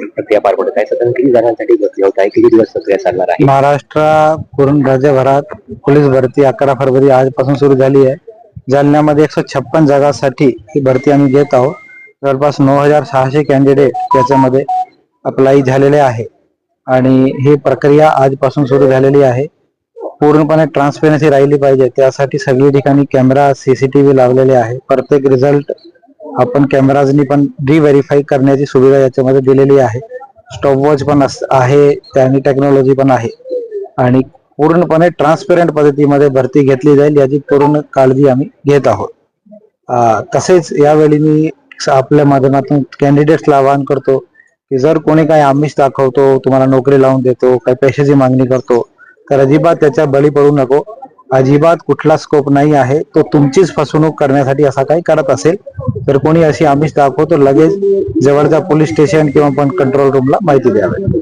पूर्ण प्रक्रिया पार पडत आहे. साधारण किती जणांसाठी भरती होत आहे, किती दिवस प्रक्रिया चालणार आहे? महाराष्ट्र पूर्ण राज्यभरात पोलीस भरती 11 फरवरी आजपासून सुरू झाली आहे. जालन्यामध्ये 156 जागांसाठी ही भरती आम्ही घेत आहोत. जवळपास 9,600 कॅन्डिडेट त्याच्यामध्ये अप्लाय झालेले आहे आणि ही प्रक्रिया आजपासून सुरू झालेली आहे. पूर्णपणे ट्रान्सपरन्सी राहिली पाहिजे, त्यासाठी सगळी ठिकाणी कॅमेरा सीसीटीव्ही लावलेले आहे. प्रत्येक रिझल्ट आपण कॅमेराजनी पण रिव्हेरीफाय करण्याची सुविधा याच्यामध्ये दिलेली आहे. स्टॉपवॉच पण आहे, त्याने टेक्नॉलॉजी पण आहे आणि पूर्णपणे ट्रान्सपेरंट पद्धतीमध्ये भरती घेतली जाईल याची पूर्ण काळजी आम्ही घेत आहोत. तसेच यावेळी मी आपल्या माध्यमातून कॅन्डिडेट्सला आवाहन करतो की जर कोणी काही आमिष दाखवतो, तुम्हाला नोकरी लावून देतो, काही पैशाची मागणी करतो, तर अजिबात त्याच्या बळी पडू नको. अजिबात कुठला स्कोप नाही आहे. तो तुमचीच फसवणूक करण्यासाठी असा काही करत असेल तर कोणी अशी आमिष दाखवतो लगेच जवळच्या पोलीस स्टेशन किंवा पण कंट्रोल रूमला माहिती द्यावी.